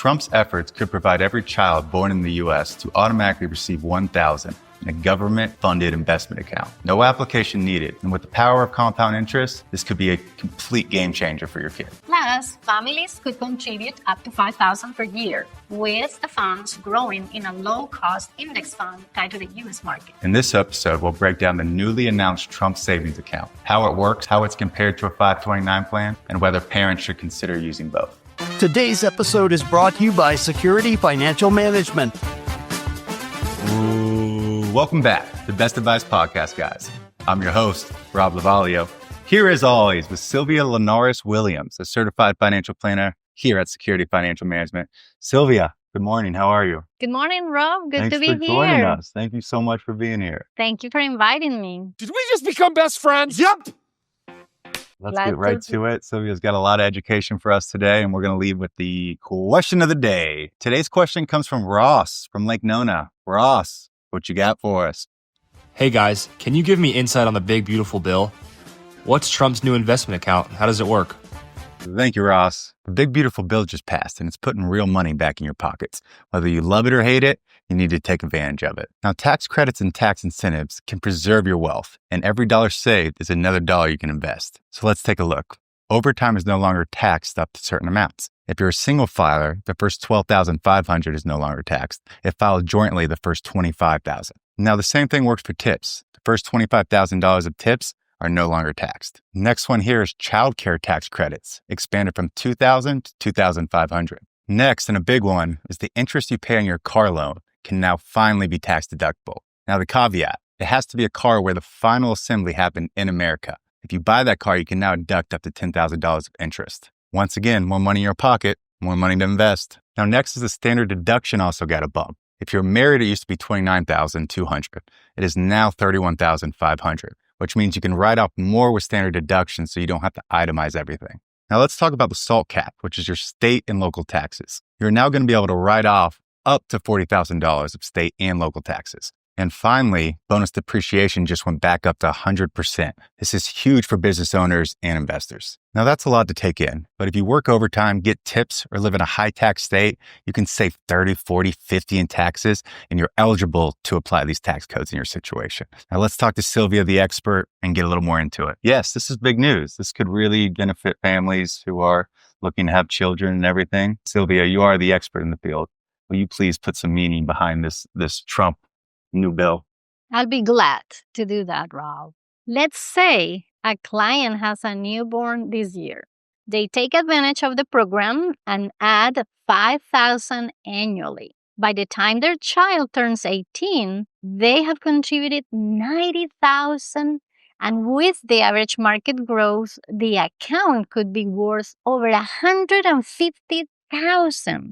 Trump's efforts could provide every child born in the U.S. to automatically receive $1,000 in a government-funded investment account. No application needed. And with the power of compound interest, this could be a complete game changer for your kid. Plus, families could contribute up to $5,000 per year, with the funds growing in a low-cost index fund tied to the U.S. market. In this episode, we'll break down the newly announced Trump savings account, how it works, how it's compared to a 529 plan, and whether parents should consider using both. Today's episode is brought to you by Security Financial Management. Welcome back to the Best Advice Podcast, guys. I'm your host, Rob Lavalio, here as always with Sylvia Linares-Williams, a certified financial planner here at Security Financial Management. Sylvia, good morning. How are you? Good morning, Rob. Good to be Thanks for joining us. Thank you so much for being here. Thank you for inviting me. Did we just become best friends? Yep. Let's get right to it. Sylvia's got a lot of education for us today, and we're going to lead with the question of the day. Today's question comes from Ross from Lake Nona. Ross, what you got for us? Hey guys, can you give me insight on the big beautiful bill? What's Trump's new investment account? How does it work? Thank you, Ross. The big beautiful bill just passed, and it's putting real money back in your pockets. Whether you love it or hate it, you need to take advantage of it. Now, tax credits and tax incentives can preserve your wealth, and every dollar saved is another dollar you can invest. So let's take a look. Overtime is no longer taxed up to certain amounts. If you're a single filer, the first $12,500 is no longer taxed. If filed jointly, the first $25,000. Now, the same thing works for tips. The first $25,000 of tips are no longer taxed. Next one here is child care tax credits, expanded from $2,000 to $2,500. Next, and a big one, is the interest you pay on your car loan can now finally be tax deductible. Now, the caveat, it has to be a car where the final assembly happened in America. If you buy that car, you can now deduct up to $10,000 of interest. Once again, more money in your pocket, more money to invest. Now, next is the standard deduction also got a bump. If you're married, it used to be $29,200. It is now $31,500, which means you can write off more with standard deduction so you don't have to itemize everything. Now, let's talk about the SALT cap, which is your state and local taxes. You're now going to be able to write off up to $40,000 of state and local taxes. And finally, bonus depreciation just went back up to 100%. This is huge for business owners and investors. Now, that's a lot to take in, but if you work overtime, get tips, or live in a high-tax state, you can save 30, 40, 50 in taxes, and you're eligible to apply these tax codes in your situation. Now, let's talk to Sylvia, the expert, and get a little more into it. Yes, this is big news. This could really benefit families who are looking to have children and everything. Sylvia, you are the expert in the field. Will you please put some meaning behind this Trump new bill? I'll be glad to do that, Rob. Let's say a client has a newborn this year. They take advantage of the program and add $5,000 annually. By the time their child turns 18, they have contributed $90,000, and with the average market growth, the account could be worth over $150,000.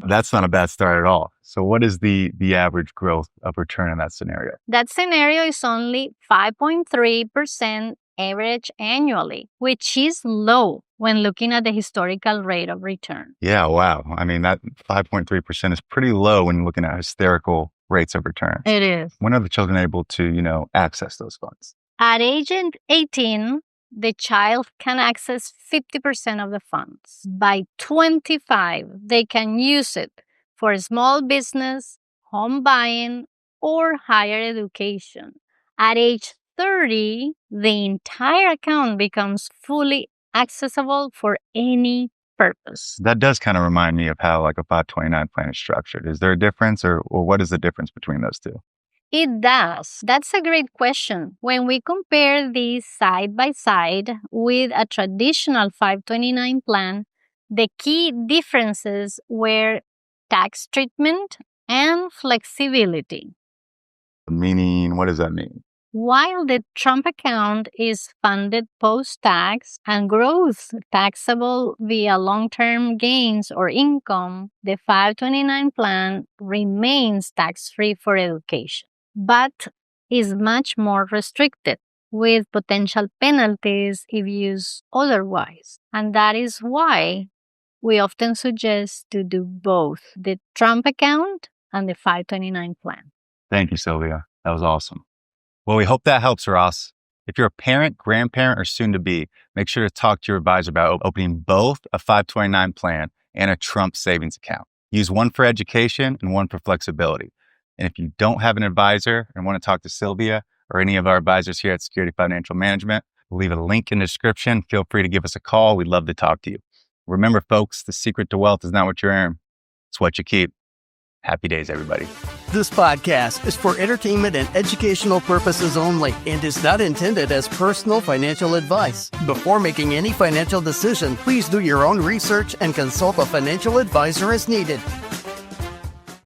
That's not a bad start at all. So what is the average growth of return in that scenario? That scenario is only 5.3% average annually, which is low when looking at the historical rate of return. Yeah, wow. I mean, that 5.3% is pretty low when you're looking at historical rates of return. It is. When are the children able to, access those funds? At age 18, the child can access 50% of the funds. By 25, they can use it for small business, home buying, or higher education. At age 30, the entire account becomes fully accessible for any purpose. That does kind of remind me of how like a 529 plan is structured. Is there a difference or what is the difference between those two? It does. That's a great question. When we compare these side by side with a traditional 529 plan, the key differences were tax treatment and flexibility. Meaning, what does that mean? While the Trump account is funded post-tax and growth taxable via long-term gains or income, the 529 plan remains tax-free for education, but is much more restricted with potential penalties if used otherwise. And that is why we often suggest to do both the Trump account and the 529 plan. Thank you, Sylvia. That was awesome. Well, we hope that helps, Ross. If you're a parent, grandparent, or soon-to-be, make sure to talk to your advisor about opening both a 529 plan and a Trump savings account. Use one for education and one for flexibility. And if you don't have an advisor and want to talk to Sylvia or any of our advisors here at Security Financial Management, we'll leave a link in the description. Feel free to give us a call. We'd love to talk to you. Remember, folks, the secret to wealth is not what you earn, it's what you keep. Happy days, everybody. This podcast is for entertainment and educational purposes only and is not intended as personal financial advice. Before making any financial decision, please do your own research and consult a financial advisor as needed.